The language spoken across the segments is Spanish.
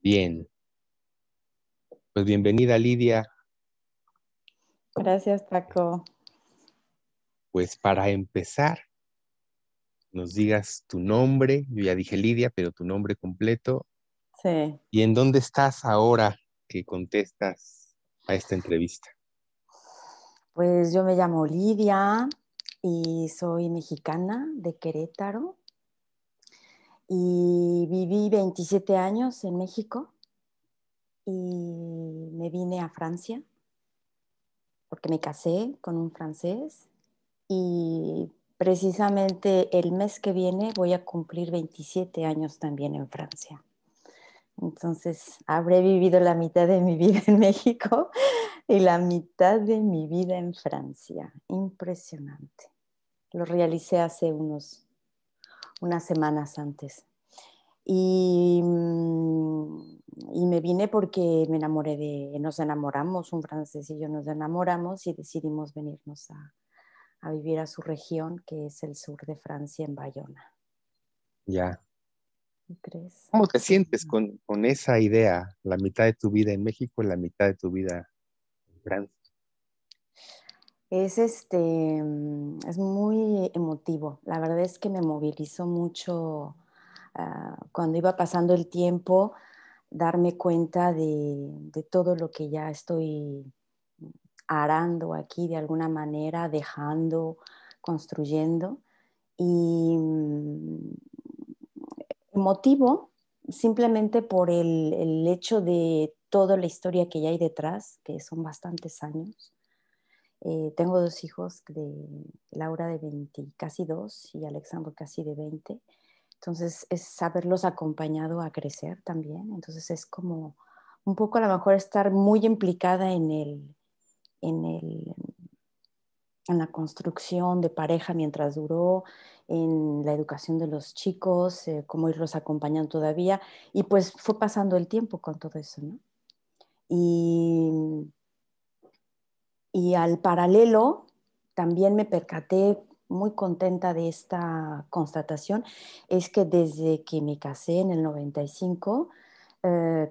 Bien, pues bienvenida Lidia. Gracias, Paco. Pues para empezar, nos digas tu nombre. Yo ya dije Lidia, pero tu nombre completo. Sí, ¿Y en dónde estás ahora que contestas a esta entrevista? pues yo me llamo Lidia y soy mexicana de Querétaro y viví 27 años en México y me vine a Francia porque me casé con un francés y precisamente el mes que viene voy a cumplir 27 años también en Francia. Entonces, habré vivido la mitad de mi vida en México y la mitad de mi vida en Francia. Impresionante. Lo realicé hace unas semanas antes. Y, y me vine porque nos enamoramos, un francés y yo nos enamoramos y decidimos venirnos a vivir a su región, que es el sur de Francia, en Bayona. Ya. ¿Tú crees? ¿Cómo te sientes con esa idea? La mitad de tu vida en México y la mitad de tu vida en Francia. Es muy emotivo. La verdad es que me movilizó mucho cuando iba pasando el tiempo, darme cuenta de todo lo que ya estoy arando aquí de alguna manera, dejando, construyendo. Y emotivo simplemente por el hecho de toda la historia que ya hay detrás, que son bastantes años. Tengo dos hijos, Laura de 20, casi 2, y Alexandro casi de 20. Entonces es haberlos acompañado a crecer también. Entonces es como un poco a lo mejor estar muy implicada en, el, en la construcción de pareja mientras duró, en la educación de los chicos, cómo irlos acompañando todavía. Y pues fue pasando el tiempo con todo eso, ¿no? Y Y al paralelo, también me percaté muy contenta de esta constatación, es que desde que me casé en el 95,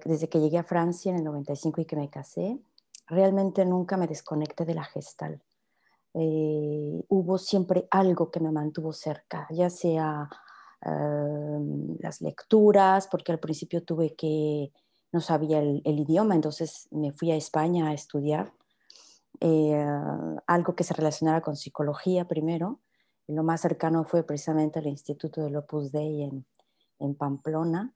desde que llegué a Francia en el 95 y que me casé, realmente nunca me desconecté de la gestal. Hubo siempre algo que me mantuvo cerca, ya sea las lecturas, porque al principio no sabía el idioma, entonces me fui a España a estudiar eh, algo que se relacionara con psicología primero. Y lo más cercano fue precisamente el Instituto del Opus Dei en Pamplona.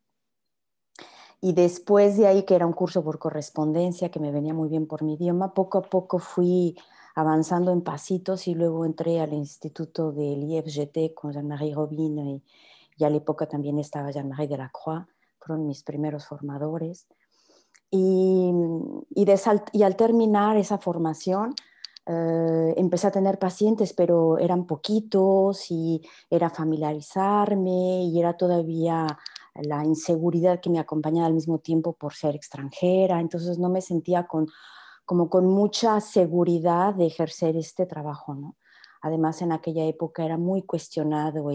Y después de ahí, que era un curso por correspondencia que me venía muy bien por mi idioma, poco a poco fui avanzando en pasitos y luego entré al Instituto del IFGT con Jean-Marie Robin y a la época también estaba Jean-Marie Delacroix, fueron mis primeros formadores. Y, y al terminar esa formación, empecé a tener pacientes, pero eran poquitos y era familiarizarme y era todavía la inseguridad que me acompañaba al mismo tiempo por ser extranjera. Entonces no me sentía como con mucha seguridad de ejercer este trabajo, ¿no? Además, en aquella época era muy cuestionado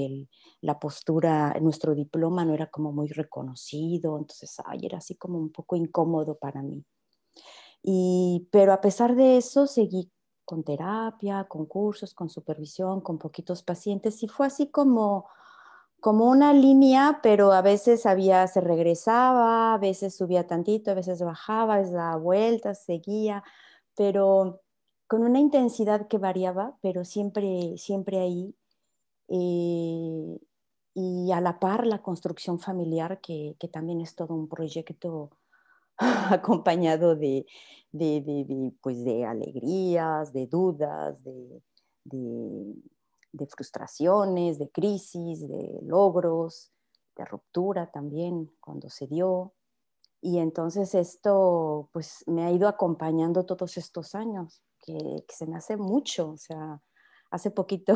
la postura, nuestro diploma no era como muy reconocido, entonces era así como un poco incómodo para mí. Pero a pesar de eso, seguí con terapia, con cursos, con supervisión, con poquitos pacientes y fue así como una línea, pero a veces se regresaba, a veces subía tantito, a veces bajaba, a veces daba vueltas, seguía, pero con una intensidad que variaba, pero siempre, siempre ahí. eh, y a la par la construcción familiar, que también es todo un proyecto acompañado pues de alegrías, de dudas, de, de frustraciones, de crisis, de logros, de ruptura también cuando se dio. Y entonces esto pues me ha ido acompañando todos estos años, que se me hace mucho, o sea, hace poquito,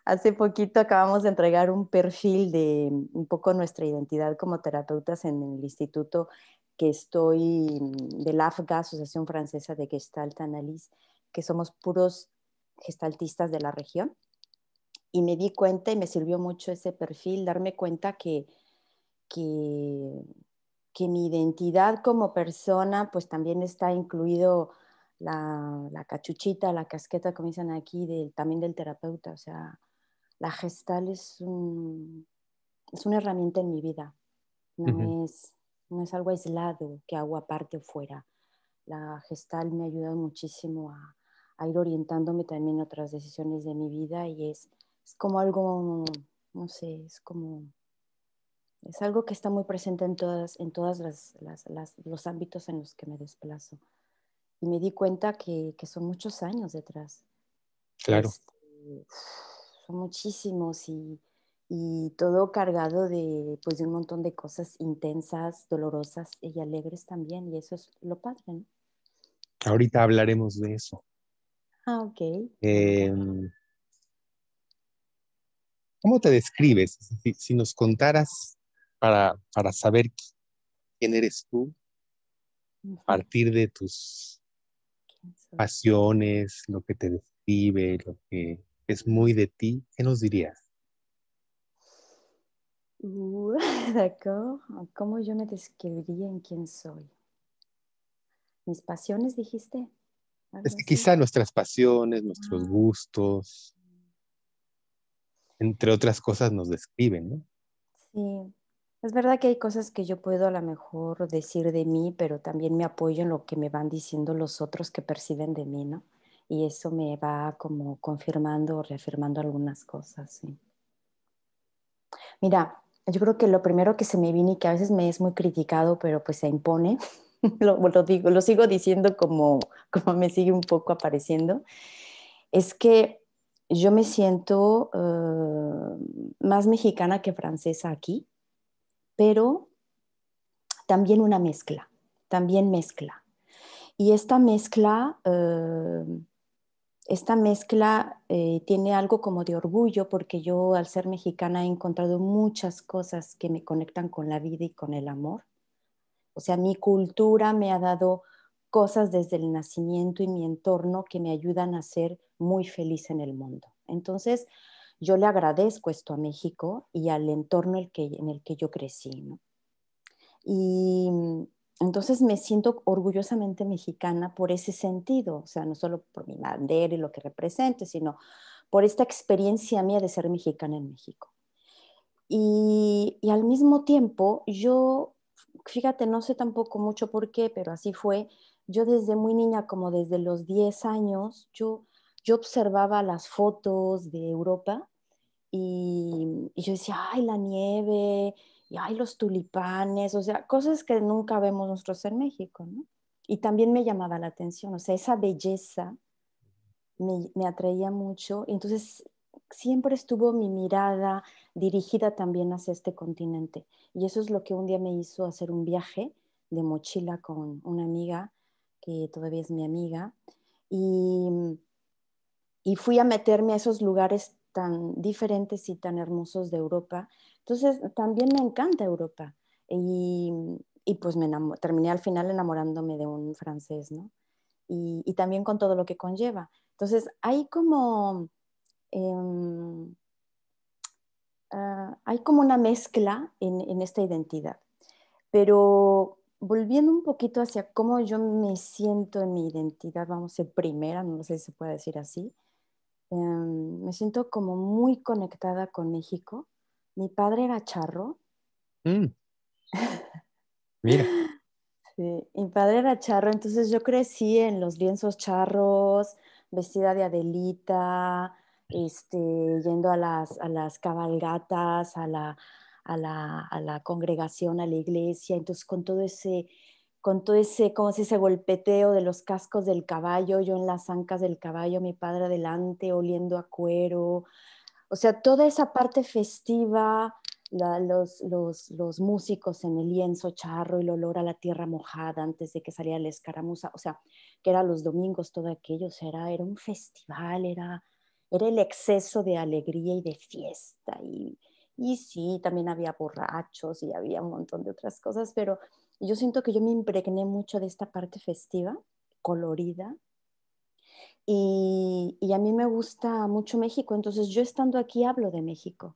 hace poquito acabamos de entregar un perfil de un poco nuestra identidad como terapeutas en el instituto que estoy de la AFGA, Asociación Francesa de Gestalt Analyse, que somos puros gestaltistas de la región. Y me di cuenta y me sirvió mucho ese perfil, darme cuenta que que mi identidad como persona, pues también está incluido la cachuchita, la casqueta, como dicen aquí, también del terapeuta. O sea, la gestal es una herramienta en mi vida, Ujú, no es algo aislado que hago aparte o fuera. La gestal me ha ayudado muchísimo a ir orientándome también en otras decisiones de mi vida y es como algo, no sé, es algo que está muy presente en todas los ámbitos en los que me desplazo. Y me di cuenta que son muchos años detrás. claro. Este, son muchísimos y todo cargado pues, de un montón de cosas intensas, dolorosas y alegres también. Y eso es lo padre, ¿no? Ahorita hablaremos de eso. Ah, ok, me encanta. Em, ¿Cómo te describes? Si nos contaras para saber quién eres tú, a Ujú. partir de tus ¿Quién soy? pasiones, lo que te describe, lo que es muy de ti, ¿qué nos dirías? Uh, d'accord. ¿Cómo yo me describiría en quién soy? ¿Mis pasiones dijiste? Es ¿Algo que así? quizá nuestras pasiones, nuestros Ah, gustos, entre otras cosas, nos describen, ¿no? sí. Es verdad que hay cosas que yo puedo a lo mejor decir de mí, pero también me apoyo en lo que me van diciendo los otros que perciben de mí, ¿no? Y eso me va como confirmando o reafirmando algunas cosas, sí. Mira, yo creo que lo primero que se me viene y que a veces me es muy criticado, pero pues se impone, lo digo, lo sigo diciendo como me sigue un poco apareciendo, es que yo me siento más mexicana que francesa aquí, pero también una mezcla, también mezcla. Y esta mezcla tiene algo como de orgullo porque yo al ser mexicana he encontrado muchas cosas que me conectan con la vida y con el amor. O sea, mi cultura me ha dado cosas desde el nacimiento y mi entorno que me ayudan a ser muy feliz en el mundo. Entonces, yo le agradezco esto a México y al entorno en el que yo crecí, ¿no? Y entonces me siento orgullosamente mexicana por ese sentido, o sea, no solo por mi bandera y lo que represente, sino por esta experiencia mía de ser mexicana en México. Y al mismo tiempo, yo, fíjate, no sé tampoco mucho por qué, pero así fue. Yo desde muy niña, como desde los 10 años, yo observaba las fotos de Europa y yo decía, ay, la nieve, y ay, los tulipanes, o sea, cosas que nunca vemos nosotros en México, ¿no? Y también me llamaba la atención, o sea, esa belleza me atraía mucho. Y entonces siempre estuvo mi mirada dirigida también hacia este continente. Y eso es lo que un día me hizo hacer un viaje de mochila con una amiga, que todavía es mi amiga, y, y fui a meterme a esos lugares tan diferentes y tan hermosos de Europa. Entonces también me encanta Europa. Y, y pues terminé al final enamorándome de un francés, ¿no? Y también con todo lo que conlleva. Entonces, eh, hay como una mezcla en esta identidad. Pero volviendo un poquito hacia cómo yo me siento en mi identidad, vamos a ser primera, no sé si se puede decir así, me siento como muy conectada con México. Mi padre era charro. Mm, mira, Sí, mi padre era charro, entonces yo crecí en los lienzos charros, vestida de Adelita, yendo a las cabalgatas, a la congregación, a la iglesia, entonces con todo ese, como se dice, golpeteo de los cascos del caballo, yo en las ancas del caballo, mi padre adelante, oliendo a cuero, o sea, toda esa parte festiva, los músicos en el lienzo charro, el olor a la tierra mojada antes de que saliera la escaramuza, o sea, que era los domingos todo aquello, o sea, era un festival, era el exceso de alegría y de fiesta. Y sí, también había borrachos y había un montón de otras cosas, pero yo siento que yo me impregné mucho de esta parte festiva, colorida, y a mí me gusta mucho México, entonces yo estando aquí hablo de México.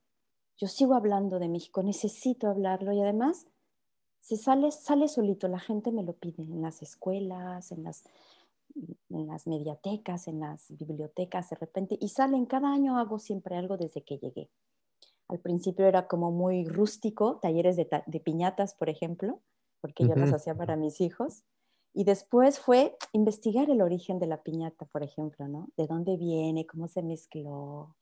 Yo sigo hablando de México, necesito hablarlo y además se sale, sale solito, la gente me lo pide en las escuelas, en las mediatecas, en las bibliotecas de repente, y salen, cada año hago siempre algo desde que llegué. Al principio era como muy rústico, talleres de piñatas, por ejemplo, porque yo las Ujú. hacía para mis hijos. Y después fue investigar el origen de la piñata, por ejemplo, ¿no? ¿De dónde viene? ¿Cómo se mezcló?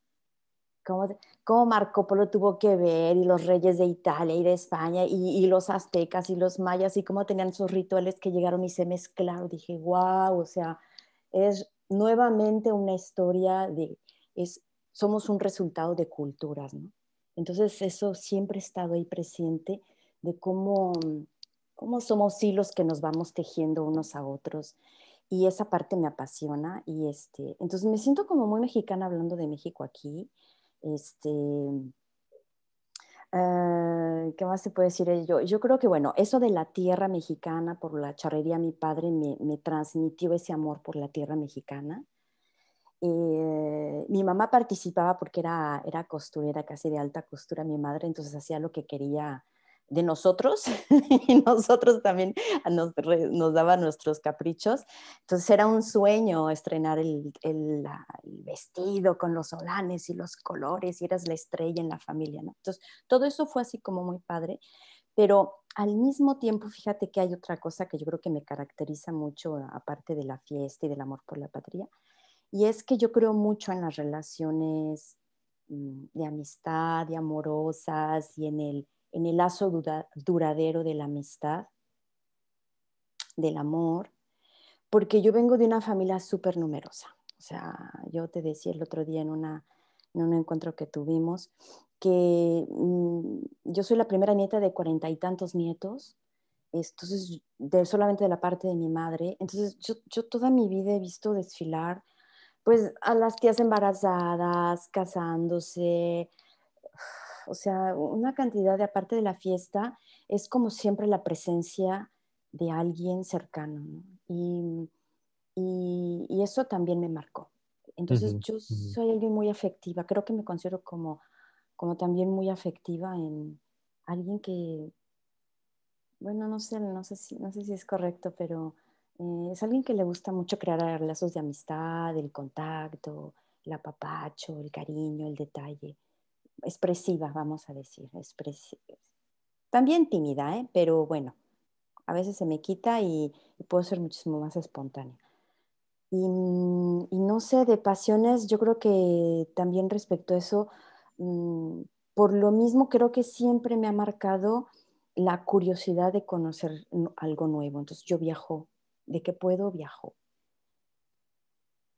¿Cómo Marco Polo tuvo que ver? Y los reyes de Italia y de España y los aztecas y los mayas y cómo tenían sus rituales que llegaron y se mezclaron. Dije, wow, o sea, es nuevamente una historia de, es, somos un resultado de culturas, ¿no? Entonces eso siempre ha estado ahí presente de cómo somos hilos que nos vamos tejiendo unos a otros. Y esa parte me apasiona y entonces me siento como muy mexicana hablando de México aquí. Este, ¿Qué más se puede decir? Yo creo que, bueno, eso de la tierra mexicana por la charrería, mi padre me transmitió ese amor por la tierra mexicana. Mi mamá participaba porque era costurera, casi de alta costura, mi madre, entonces hacía lo que quería de nosotros y nosotros también nos daba nuestros caprichos. Entonces era un sueño estrenar el vestido con los solanes y los colores y eras la estrella en la familia, ¿no? Entonces todo eso fue así como muy padre, pero al mismo tiempo, fíjate que hay otra cosa que yo creo que me caracteriza mucho, aparte de la fiesta y del amor por la patria, y es que yo creo mucho en las relaciones de amistad, de amorosas y en el lazo duradero de la amistad, del amor, porque yo vengo de una familia súper numerosa. O sea, yo te decía el otro día en un encuentro que tuvimos que yo soy la primera nieta de 40 y tantos nietos, entonces solamente de la parte de mi madre. Entonces yo toda mi vida he visto desfilar pues a las tías embarazadas, casándose, o sea, una cantidad de aparte de la fiesta, es como siempre la presencia de alguien cercano, ¿no? Y eso también me marcó. Entonces Ujú, yo ujú. soy alguien muy afectiva, creo que me considero como también muy afectiva en alguien que, bueno, no sé si es correcto, pero es alguien que le gusta mucho crear lazos de amistad, el contacto, el apapacho, el cariño, el detalle. Expresiva, vamos a decir, expresiva. También tímida, ¿eh? Pero bueno, a veces se me quita y puedo ser muchísimo más espontánea. Y no sé, de pasiones, yo creo que también respecto a eso, mm, por lo mismo creo que siempre me ha marcado la curiosidad de conocer algo nuevo. Entonces yo viajo, de que puedo, viajo.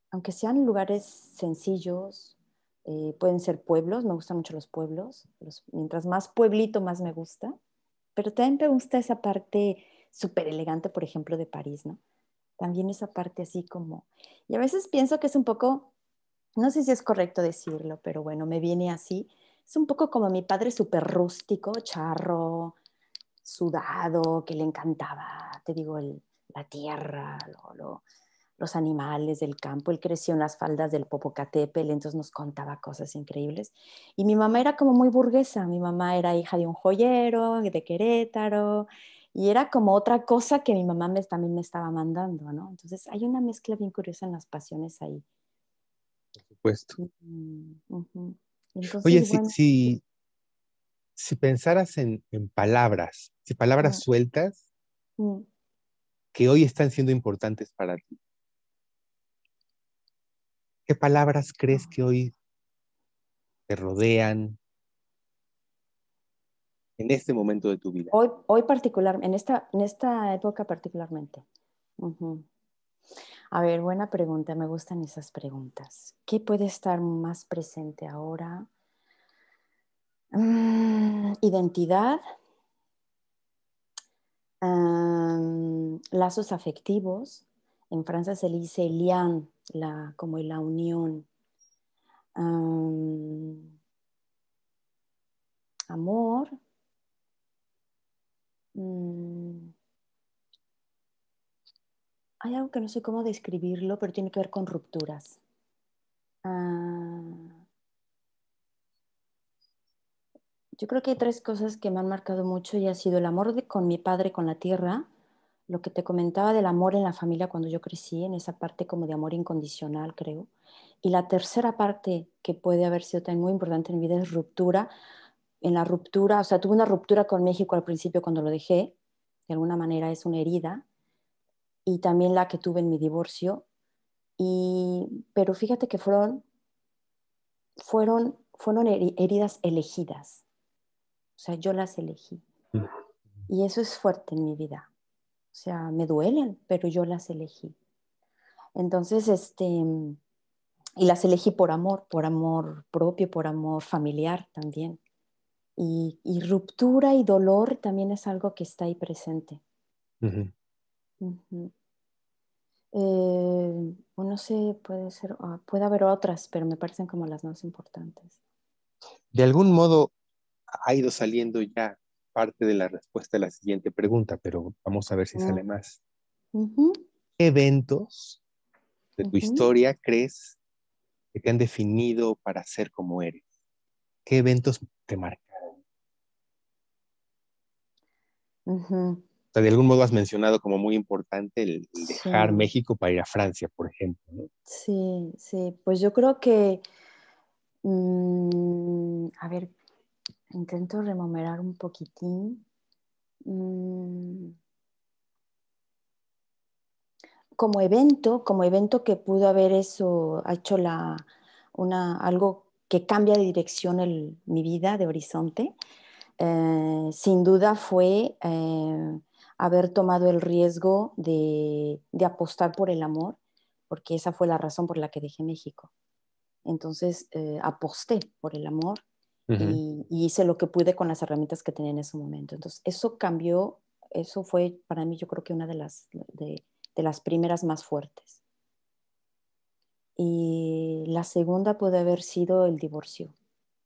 Aunque sean lugares sencillos, pueden ser pueblos, me gustan mucho los pueblos. Mientras más pueblito, más me gusta. Pero también me gusta esa parte súper elegante, por ejemplo, de París, ¿no? También esa parte así como... Y a veces pienso que es un poco, no sé si es correcto decirlo, pero bueno, me viene así. Es un poco como mi padre súper rústico, charro, sudado, que le encantaba, te digo, la tierra, los animales del campo. Él creció en las faldas del Popocatépetl, entonces nos contaba cosas increíbles. Y mi mamá era como muy burguesa, mi mamá era hija de un joyero de Querétaro, y era como otra cosa que mi mamá también me estaba mandando, ¿no? Entonces hay una mezcla bien curiosa en las pasiones ahí. Supuesto. Ujú. Oye, Entonces, bueno, si pensaras en palabras, si palabras mm, sueltas mm. que hoy están siendo importantes para ti, ¿qué palabras crees que hoy te rodean en este momento de tu vida? Hoy particular, en esta época particularmente. Ujú. A ver, buena pregunta, me gustan esas preguntas. ¿Qué puede estar más presente ahora? Identidad, lazos afectivos. En Francia se le dice lien, como la unión. Am, amor. mm, Hay algo que no sé cómo describirlo, pero tiene que ver con rupturas. Ah, Yo creo que hay tres cosas que me han marcado mucho y ha sido el amor con mi padre, con la tierra, lo que te comentaba del amor en la familia cuando yo crecí, en esa parte como de amor incondicional, creo. Y la tercera parte que puede haber sido también muy importante en mi vida es ruptura. En la ruptura, o sea, tuve una ruptura con México al principio cuando lo dejé, de alguna manera es una herida, y también la que tuve en mi divorcio. Pero fíjate que fueron heridas elegidas, o sea, yo las elegí. Mm. Y eso es fuerte en mi vida. O sea, me duelen, pero yo las elegí. Entonces, y las elegí por amor propio, por amor familiar también. Y ruptura y dolor también es algo que está ahí presente. Ujú. Ujú. No sé, puede ser, puede haber otras, pero me parecen como las más importantes. De algún modo ha ido saliendo ya parte de la respuesta a la siguiente pregunta, pero vamos a ver si Mm. sale más. Ujú, ¿Qué eventos de tu ujú, historia crees que te han definido para ser como eres? ¿Qué eventos te marcaron? ujú. O sea, de algún modo has mencionado como muy importante el Sí, dejar México para ir a Francia, por ejemplo, ¿no? sí, sí. Pues yo creo que, a ver, intento rememorar un poquitín. Mm, como evento que pudo haber eso, ha hecho algo que cambia de dirección mi vida, de horizonte, sin duda fue haber tomado el riesgo de apostar por el amor, porque esa fue la razón por la que dejé México. Entonces aposté por el amor Ujú, y hice lo que pude con las herramientas que tenía en ese momento. Entonces eso cambió, eso fue para mí yo creo que una de las primeras más fuertes. Y la segunda puede haber sido el divorcio,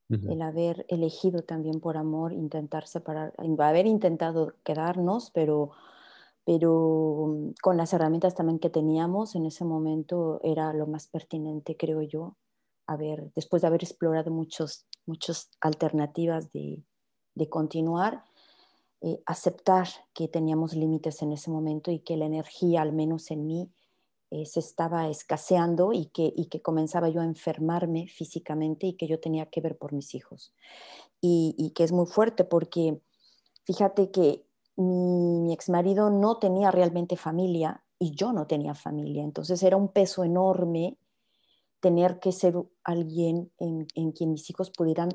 ujú. el haber elegido también por amor intentar separar, haber intentado quedarnos, pero con las herramientas también que teníamos en ese momento era lo más pertinente, creo yo, después de haber explorado muchas alternativas de continuar, aceptar que teníamos límites en ese momento y que la energía, al menos en mí, se estaba escaseando y que comenzaba yo a enfermarme físicamente y que yo tenía que ver por mis hijos. Y que es muy fuerte porque fíjate que mi ex marido no tenía realmente familia y yo no tenía familia. Entonces era un peso enorme tener que ser alguien en quien mis hijos pudieran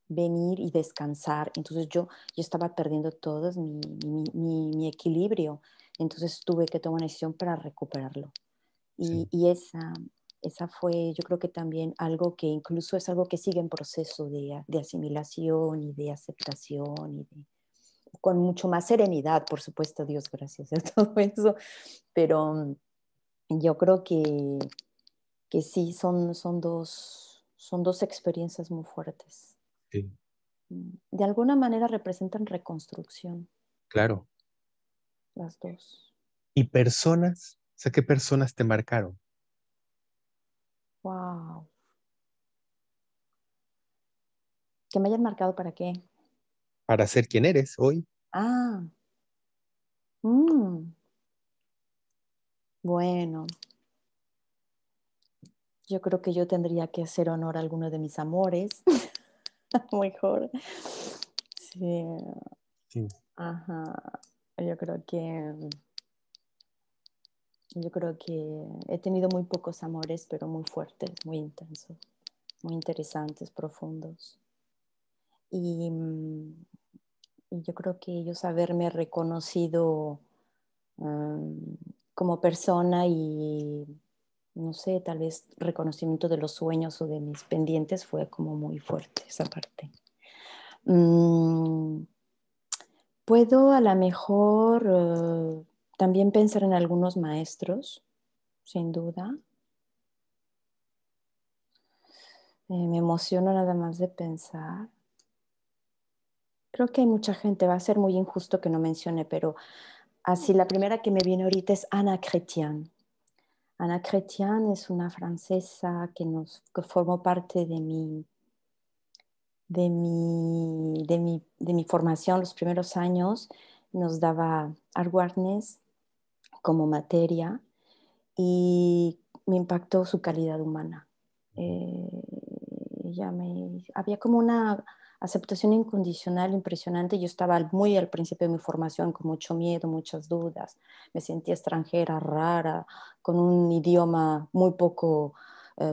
venir y descansar. Entonces yo estaba perdiendo todo mi equilibrio. Entonces tuve que tomar una decisión para recuperarlo. Sí, Y esa fue, yo creo que también algo que incluso es algo que sigue en proceso de asimilación y de aceptación con mucho más serenidad, por supuesto, Dios gracias a todo eso, pero yo creo que sí, son dos experiencias muy fuertes. sí, De alguna manera representan reconstrucción, claro. las dos. ¿Y personas? O sea, ¿qué personas te marcaron Wow. ¿Que me hayan marcado para qué? para ser quien eres hoy? Ah, mm, bueno, yo creo que yo tendría que hacer honor a alguno de mis amores, mejor. Sí, Sí, ajá. Yo creo que, yo creo que he tenido muy pocos amores, pero muy fuertes, muy intensos, muy interesantes, profundos. Y, y yo creo que ellos haberme reconocido um, como persona y, no sé, tal vez reconocimiento de los sueños o de mis pendientes fue como muy fuerte esa parte. Mm, Puedo a lo mejor también pensar en algunos maestros, sin duda. Me emociono nada más de pensar. Creo que hay mucha gente, va a ser muy injusto que no mencione, pero así la primera que me viene ahorita es Anna Chrétien. Anna Chrétien es una francesa que formó parte de mi formación, los primeros años, nos daba art awareness como materia y me impactó su calidad humana. Eh, había como una aceptación incondicional impresionante. Yo estaba muy al principio de mi formación con mucho miedo, muchas dudas. Me sentía extranjera, rara, con un idioma muy poco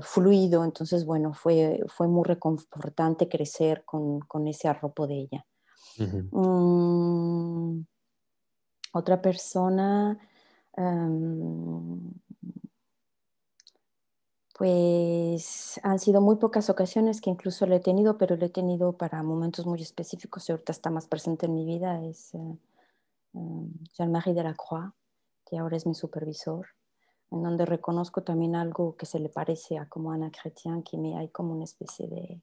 fluido. Entonces, bueno, fue muy reconfortante crecer con ese arropo de ella. Ujú, Mm, otra persona, um, pues han sido muy pocas ocasiones que incluso lo he tenido, pero lo he tenido para momentos muy específicos y ahorita está más presente en mi vida, es Jean-Marie Delacroix, que ahora es mi supervisor, en donde reconozco también algo que se le parece a como Ana Chrétien, que hay como una especie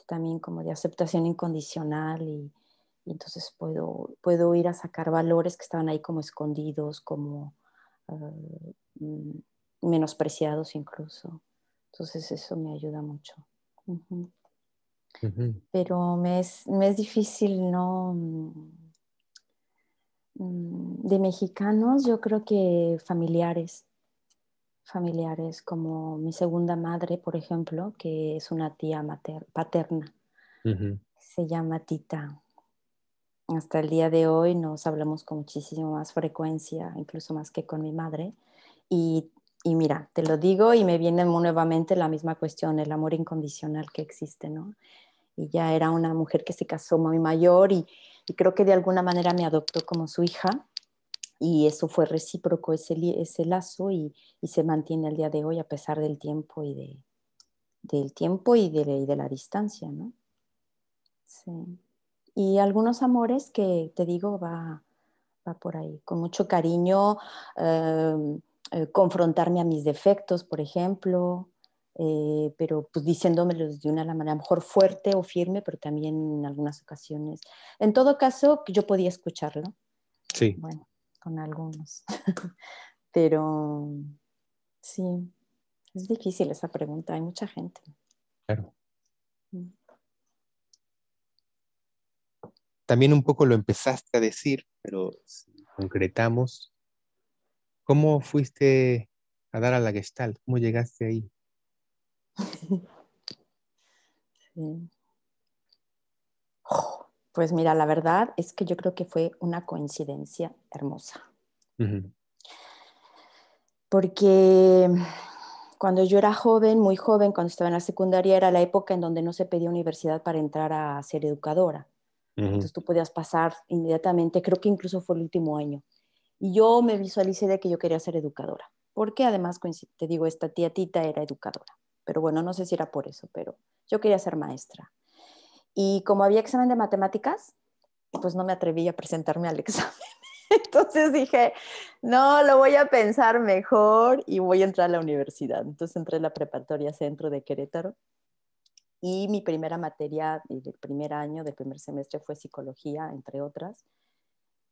también como de aceptación incondicional y entonces puedo ir a sacar valores que estaban ahí como escondidos, como uh, menospreciados incluso. Entonces eso me ayuda mucho. Uh-huh. ujú, Pero me es difícil, ¿no? De mexicanos, yo creo que familiares como mi segunda madre, por ejemplo, que es una tía paterna, ujú, se llama Tita. Hasta el día de hoy nos hablamos con muchísima más frecuencia, incluso más que con mi madre. Y, y mira, te lo digo y me viene nuevamente la misma cuestión, el amor incondicional que existe, ¿no? Y ya era una mujer que se casó muy mayor y creo que de alguna manera me adoptó como su hija y eso fue recíproco, ese lazo y se mantiene al día de hoy a pesar del tiempo del tiempo y de la distancia, ¿no? Sí. Y algunos amores que te digo va por ahí, con mucho cariño, eh, confrontarme a mis defectos, por ejemplo, pero pues diciéndomelos de una manera mejor fuerte o firme, pero también en algunas ocasiones. En todo caso, yo podía escucharlo, sí, bueno, con algunos, pero sí, es difícil esa pregunta, hay mucha gente. claro. Mm. También un poco lo empezaste a decir, pero si concretamos, ¿cómo fuiste a dar a la Gestalt? ¿Cómo llegaste ahí? Sí. Pues mira, la verdad es que yo creo que fue una coincidencia hermosa, Ujú, porque cuando yo era joven, muy joven, cuando estaba en la secundaria, era la época en donde no se pedía universidad para entrar a ser educadora. ujú, Entonces tú podías pasar inmediatamente, creo que incluso fue el último año. Y yo me visualicé de que yo quería ser educadora, porque además, te digo, esta tía Tita era educadora. Pero bueno, no sé si era por eso, pero yo quería ser maestra. Y como había examen de matemáticas, pues no me atreví a presentarme al examen. Entonces dije, no, lo voy a pensar mejor y voy a entrar a la universidad. Entonces entré a la preparatoria Centro de Querétaro y mi primera materia del primer año, del primer semestre fue psicología, entre otras.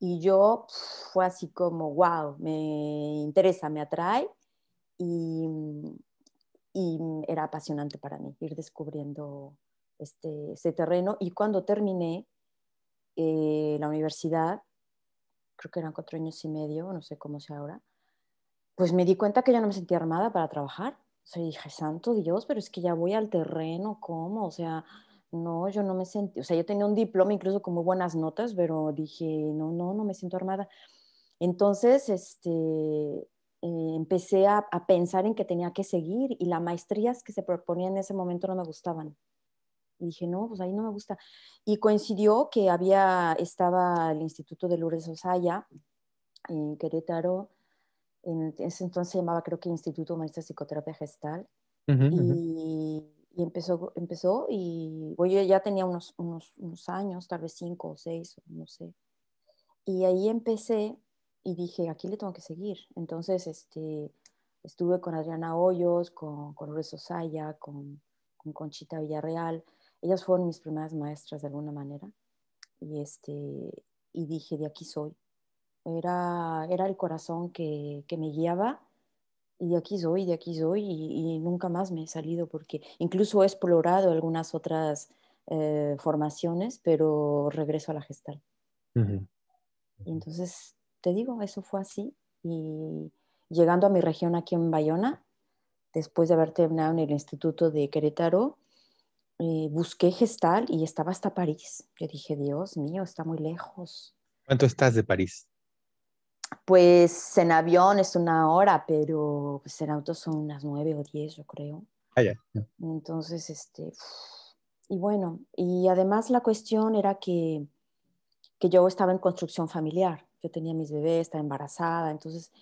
Y yo fue así como, wow, me interesa, me atrae y, y era apasionante para mí ir descubriendo este terreno. Y cuando terminé la universidad, creo que eran 4 años y medio, no sé cómo sea ahora, pues me di cuenta que ya no me sentía armada para trabajar. O sea, dije, santo Dios, pero es que ya voy al terreno, ¿cómo? O sea, no, yo no me sentí, o sea, yo tenía un diploma incluso con muy buenas notas, pero dije, no, no, no me siento armada. Entonces, empecé a pensar en que tenía que seguir y las maestrías que se proponían en ese momento no me gustaban. Y dije, no, pues ahí no me gusta. Y coincidió que estaba el Instituto de Lourdes Osaya en Querétaro, en ese entonces se llamaba creo que Instituto Humanista de Psicoterapia Gestal, ujú, ujú. y empezó y bueno, yo ya tenía unos años, tal vez 5 o 6, no sé. Y ahí empecé y dije, aquí le tengo que seguir. Entonces, estuve con Adriana Hoyos, con Lourdes Osaya, con Conchita Villarreal. Ellas fueron mis primeras maestras de alguna manera. Y, y dije, de aquí soy. Era el corazón que me guiaba y de aquí soy y nunca más me he salido porque incluso he explorado algunas otras formaciones, pero regreso a la Gestalt. Ujú. Y entonces, te digo, eso fue así. Y llegando a mi región aquí en Bayona, después de haber terminado en el Instituto de Querétaro, busqué Gestal y estaba hasta París. Yo dije, Dios mío, está muy lejos. ¿Cuánto estás de París? Pues en avión es 1 hora, pero pues en auto son unas 9 o 10, yo creo. Ah, ya. Entonces, y bueno, y además la cuestión era que yo estaba en construcción familiar. Yo tenía mis bebés, estaba embarazada, entonces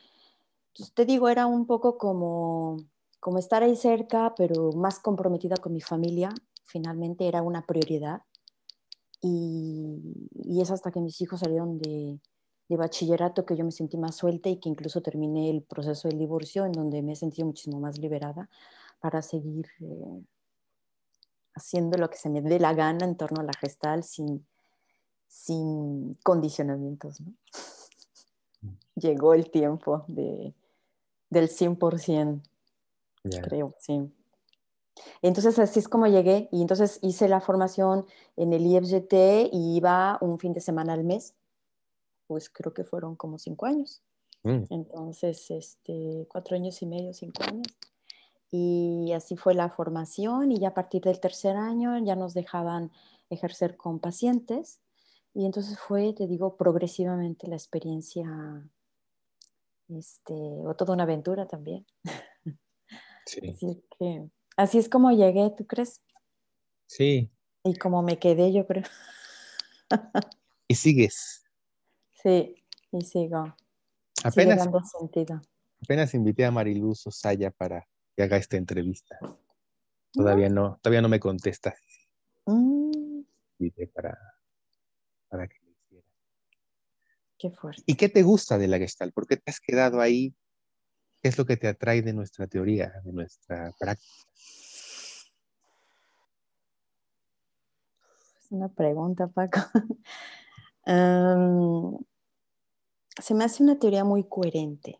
te digo, era un poco como estar ahí cerca, pero más comprometida con mi familia. Finalmente era una prioridad. Y es hasta que mis hijos salieron de bachillerato que yo me sentí más suelta y que incluso terminé el proceso del divorcio en donde me he sentido muchísimo más liberada para seguir haciendo lo que se me dé la gana en torno a la gestal sin condicionamientos, ¿no? Llegó el tiempo del 100%, Ya. creo, sí. Entonces así es como llegué y entonces hice la formación en el IFGT y iba un fin de semana al mes, pues creo que fueron como 5 años. Mm. Entonces, 4 años y medio, 5 años. Y así fue la formación y ya a partir del tercer año ya nos dejaban ejercer con pacientes. Y entonces fue, te digo, progresivamente la experiencia, o toda una aventura también. Sí. Así es que, así es como llegué, ¿tú crees? Sí. Y como me quedé, yo creo. Y sigues. Sí, y sigo, sigue Apenas, dando sentido. apenas invité a Mariluz Osaya para que haga esta entrevista. ¿No? Todavía no me contesta. Mm, Invité para que lo hiciera. qué ¿Y fuerte. qué te gusta de la Gestalt? ¿Por qué te has quedado ahí? ¿Qué es lo que te atrae de nuestra teoría, de nuestra práctica? Es una pregunta, Paco. Am, Se me hace una teoría muy coherente.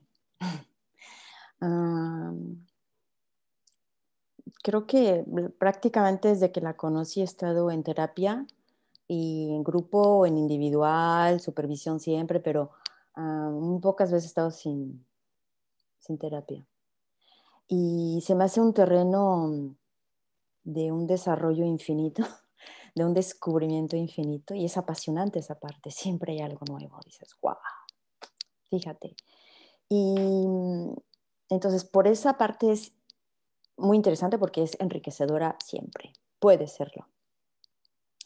Am, Creo que prácticamente desde que la conocí he estado en terapia y en grupo o en individual, supervisión siempre, pero muy pocas veces he estado sin terapia. Y se me hace un terreno de un desarrollo infinito, de un descubrimiento infinito y es apasionante esa parte. Siempre hay algo nuevo. Dices, wow, fíjate. Y entonces por esa parte es muy interesante porque es enriquecedora siempre. Puede serlo.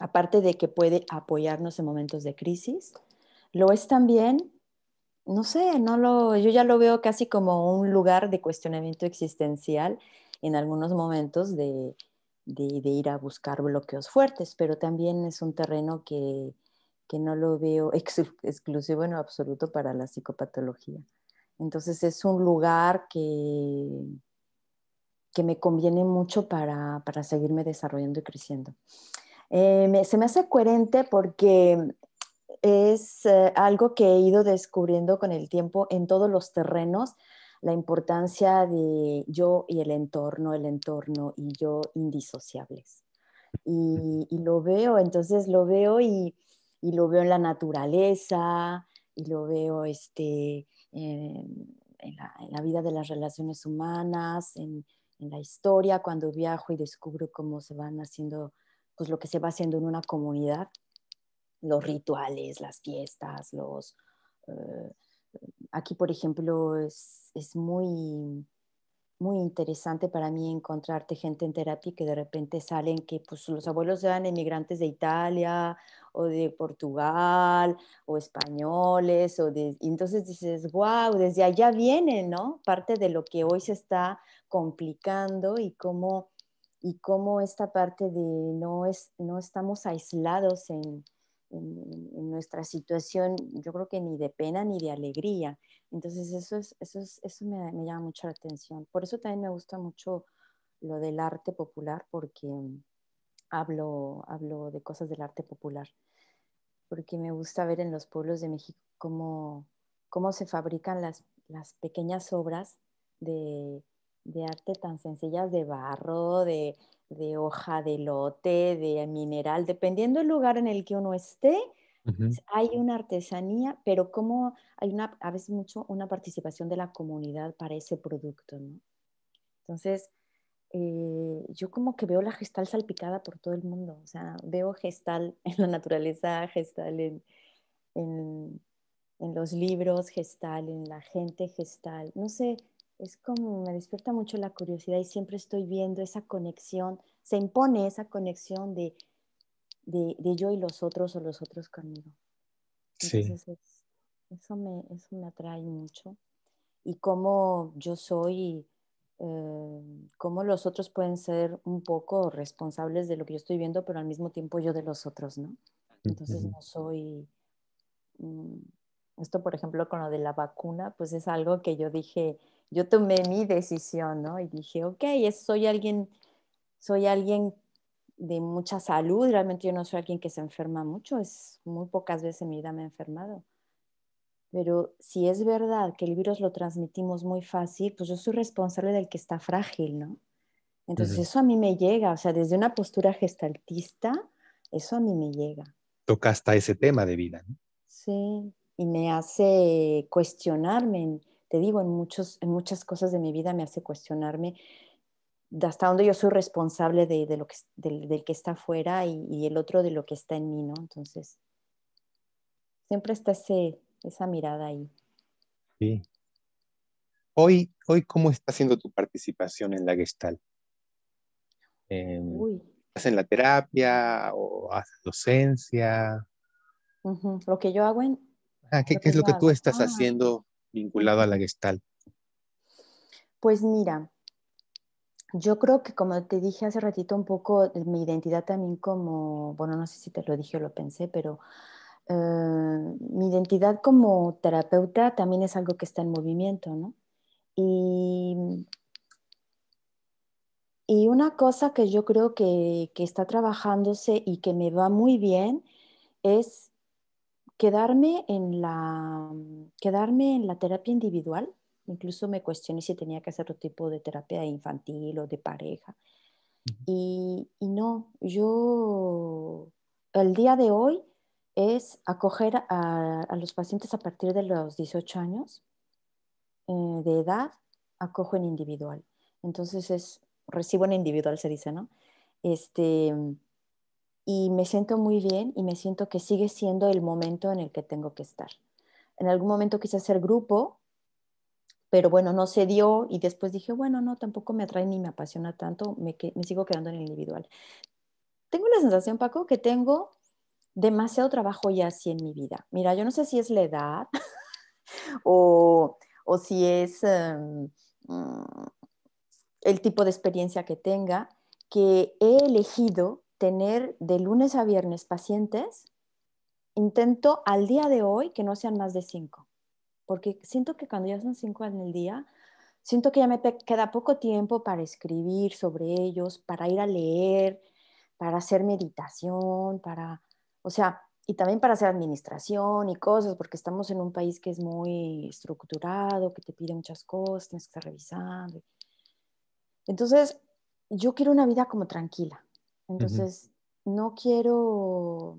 Aparte de que puede apoyarnos en momentos de crisis, lo es también, no sé, yo ya lo veo casi como un lugar de cuestionamiento existencial en algunos momentos de ir a buscar bloqueos fuertes, pero también es un terreno que no lo veo exclusivo en lo absoluto para la psicopatología. Entonces es un lugar que me conviene mucho para seguirme desarrollando y creciendo. Se me hace coherente porque es algo que he ido descubriendo con el tiempo en todos los terrenos, la importancia de yo y el entorno y yo indisociables. Y lo veo, entonces lo veo y lo veo en la naturaleza y lo veo en la vida de las relaciones humanas, en la historia, cuando viajo y descubro cómo se van haciendo, pues lo que se va haciendo en una comunidad, los rituales, las fiestas, eh, aquí por ejemplo es muy interesante para mí encontrarte gente en terapia que de repente salen que pues los abuelos eran emigrantes de Italia o de Portugal o españoles y entonces dices, wow, desde allá viene, ¿no? Parte de lo que hoy se está complicando y cómo esta parte de no estamos aislados en nuestra situación, yo creo que ni de pena ni de alegría. Entonces eso me llama mucho la atención. Por eso también me gusta mucho lo del arte popular, porque hablo de cosas del arte popular, porque me gusta ver en los pueblos de México cómo se fabrican las pequeñas obras de, de arte tan sencillas de barro, de hoja de lote, de mineral, dependiendo del lugar en el que uno esté, Ujú. hay una artesanía, pero como hay una, a veces mucho una participación de la comunidad para ese producto, ¿no? Entonces, yo como que veo la gestal salpicada por todo el mundo, o sea, veo gestal en la naturaleza, gestal en, en los libros, gestal en la gente, gestal, no sé, es como me despierta mucho la curiosidad y siempre estoy viendo esa conexión, se impone esa conexión de yo y los otros o los otros conmigo. Sí. Entonces, eso me atrae mucho y cómo yo soy, cómo los otros pueden ser un poco responsables de lo que yo estoy viendo, pero al mismo tiempo yo de los otros, ¿no? Entonces Ujú. no soy, mm, esto por ejemplo con lo de la vacuna, pues es algo que yo dije, yo tomé mi decisión, ¿no? Y dije, ok, soy alguien de mucha salud, realmente yo no soy alguien que se enferma mucho, es muy pocas veces en mi vida me he enfermado. Pero si es verdad que el virus lo transmitimos muy fácil, pues yo soy responsable del que está frágil, ¿no? Entonces Ujú. eso a mí me llega, o sea, desde una postura gestaltista, eso a mí me llega. Toca hasta ese tema de vida, ¿no? Sí, y me hace cuestionarme, te digo, en muchas cosas de mi vida me hace cuestionarme de hasta dónde yo soy responsable de lo que, del que está afuera y el otro de lo que está en mí, ¿no? Entonces, siempre está esa mirada ahí. Sí. Hoy, ¿cómo está siendo tu participación en la Gestalt? Uy, ¿Estás en la terapia o haces docencia? ujú. Lo que yo hago ¿Qué, lo qué que es lo yo que tú hago. estás haciendo vinculado a la Ujú. Gestalt? Pues mira, yo creo que como te dije hace ratito un poco, mi identidad también como, bueno, no sé si te lo dije o lo pensé, pero mi identidad como terapeuta también es algo que está en movimiento, ¿no? Y, y una cosa que yo creo que está trabajándose y que me va muy bien es quedarme en la terapia individual. Incluso me cuestioné si tenía que hacer otro tipo de terapia infantil o de pareja. Y no, yo el día de hoy es acoger a los pacientes a partir de los 18 años de edad, acojo en individual. Entonces recibo en individual, se dice, ¿no? Este, y me siento muy bien y me siento que sigue siendo el momento en el que tengo que estar. En algún momento quise hacer grupo, pero bueno, no se dio y después dije, bueno, no, tampoco me atrae ni me apasiona tanto, me sigo quedando en el individual. Tengo la sensación, Paco, que tengo demasiado trabajo ya así en mi vida. Mira, yo no sé si es la edad o si es el tipo de experiencia que tenga, que he elegido tener de lunes a viernes pacientes. Intento al día de hoy que no sean más de 5, porque siento que cuando ya son 5 en el día, siento que ya me queda poco tiempo para escribir sobre ellos, para ir a leer, para hacer meditación, o sea, y también para hacer administración y cosas, porque estamos en un país que es muy estructurado, que te pide muchas cosas, tienes que estar revisando. Entonces, yo quiero una vida como tranquila. Ujú. Entonces, no quiero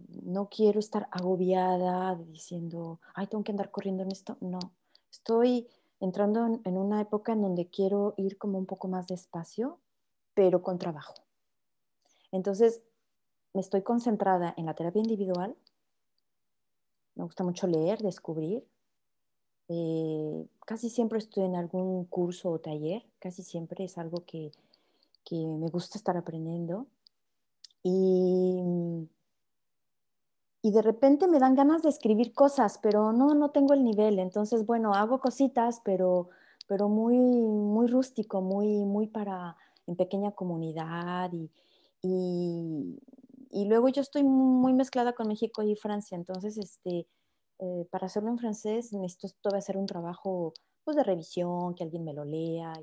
estar agobiada diciendo, ay, tengo que andar corriendo en esto. No, estoy entrando en una época en donde quiero ir como un poco más despacio, pero con trabajo. Entonces, me estoy concentrada en la terapia individual. Me gusta mucho leer, descubrir. Casi siempre estoy en algún curso o taller. Casi siempre es algo que me gusta estar aprendiendo. Y, y de repente me dan ganas de escribir cosas, pero no tengo el nivel. Entonces, bueno, hago cositas, pero muy rústico, muy para en pequeña comunidad. Y, y luego yo estoy muy mezclada con México y Francia. Entonces, para hacerlo en francés necesito todavía hacer un trabajo pues, de revisión, que alguien me lo lea.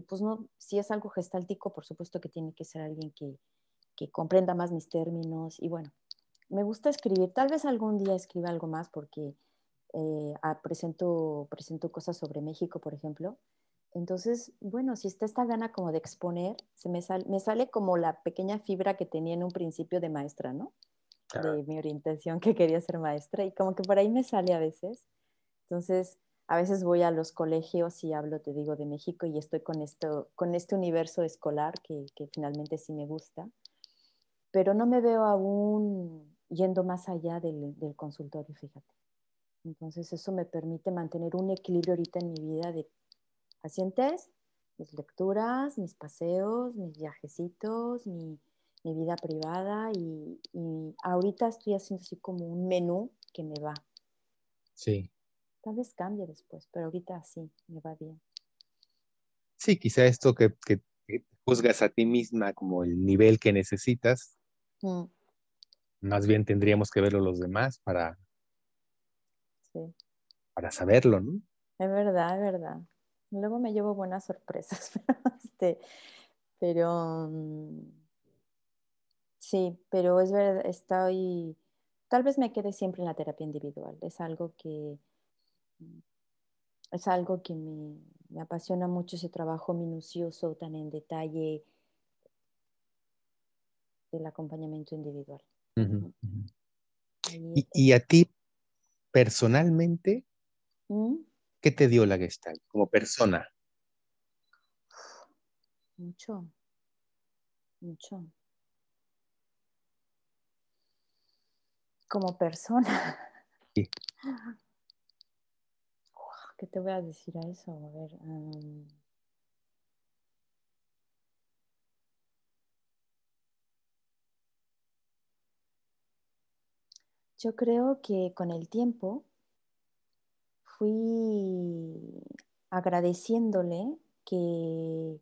Pues no, si es algo gestáltico, por supuesto que tiene que ser alguien que comprenda más mis términos. Y bueno, me gusta escribir. Tal vez algún día escriba algo más porque presento cosas sobre México, por ejemplo. Entonces, bueno, si está esta gana como de exponer, me sale como la pequeña fibra que tenía en un principio de maestra, ¿no? Ajá. De mi orientación que quería ser maestra y como que por ahí me sale a veces. Entonces, a veces voy a los colegios y hablo, te digo, de México y estoy con este universo escolar que finalmente sí me gusta, pero no me veo aún yendo más allá del consultorio, fíjate. Entonces, eso me permite mantener un equilibrio ahorita en mi vida de pacientes, mis lecturas, mis paseos, mis viajecitos, mi vida privada y ahorita estoy haciendo así como un menú que me va. Sí. Tal vez cambie después, pero ahorita sí, me va bien. Sí, quizá esto que juzgas a ti misma como el nivel que necesitas, Mm, más bien tendríamos que verlo los demás sí, para saberlo, ¿no? es verdad, es verdad. Luego me llevo buenas sorpresas, pero sí, pero es verdad, tal vez me quede siempre en la terapia individual. Es algo que me apasiona mucho ese trabajo minucioso, tan en detalle del acompañamiento individual. Ujú, Ujú. ujú. Ahí Y a ti personalmente, Mm, ¿qué te dio la Gestalt como persona? mucho, mucho. Como persona, Sí. ¿qué te voy a decir a eso? A ver, yo creo que con el tiempo fui agradeciéndole que,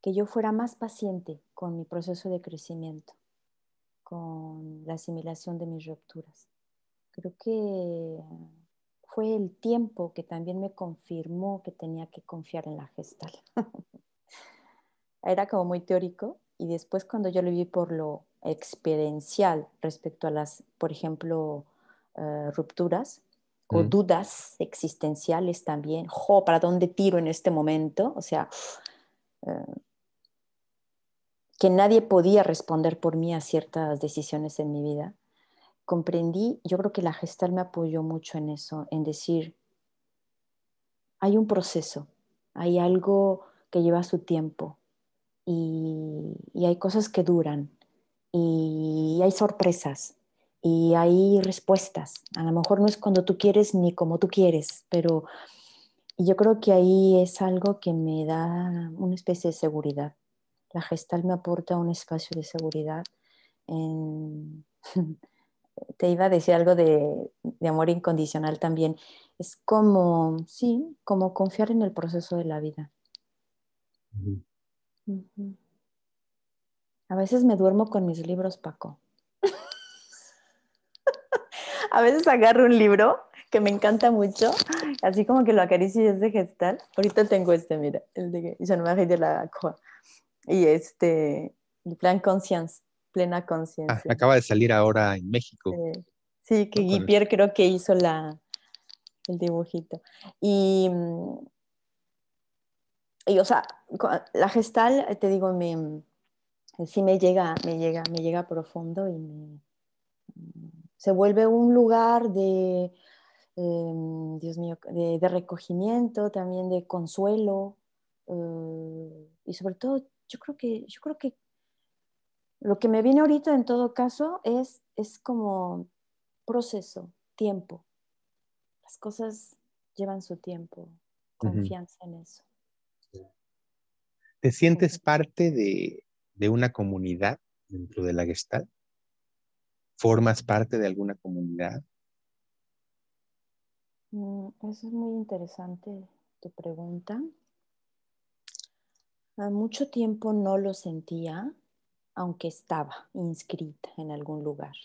que yo fuera más paciente con mi proceso de crecimiento, con la asimilación de mis rupturas. Creo que fue el tiempo que también me confirmó que tenía que confiar en la gestal. Era como muy teórico y después cuando yo lo vi por lo experiencial respecto a las, por ejemplo, rupturas o Mm, dudas existenciales también, ¿para dónde tiro en este momento? O sea, eh, que nadie podía responder por mí a ciertas decisiones en mi vida. Comprendí, yo creo que la gestal me apoyó mucho en eso, en decir, hay un proceso, hay algo que lleva su tiempo y hay cosas que duran y hay sorpresas y hay respuestas. A lo mejor no es cuando tú quieres ni como tú quieres, pero yo creo que ahí es algo que me da una especie de seguridad. La gestal me aporta un espacio de seguridad. En... Te iba a decir algo de amor incondicional también. Es como, sí, como confiar en el proceso de la vida. ujú. Ujú. A veces me duermo con mis libros, Paco. A veces agarro un libro que me encanta mucho, así como que lo acaricio y es de gestal. Ahorita tengo este, mira, el de Jean-Marie de la Croix. Y el plan Conscience, plena Ah, conciencia. acaba de salir ahora en México, Sí, que ¿no? Guy Pierre creo que hizo el dibujito. Y, mm, y o sea, la gestal, te digo, sí me llega profundo y se vuelve un lugar Dios mío, de recogimiento, también de consuelo, y sobre todo, yo creo que lo que me viene ahorita en todo caso es como proceso, tiempo. Las cosas llevan su tiempo, Ujú. confianza en eso. ¿Te sientes Ujú. parte de una comunidad dentro de la Gestalt? ¿Formas parte de alguna comunidad? Eso es muy interesante tu pregunta. A mucho tiempo no lo sentía, aunque estaba inscrita en algún lugar.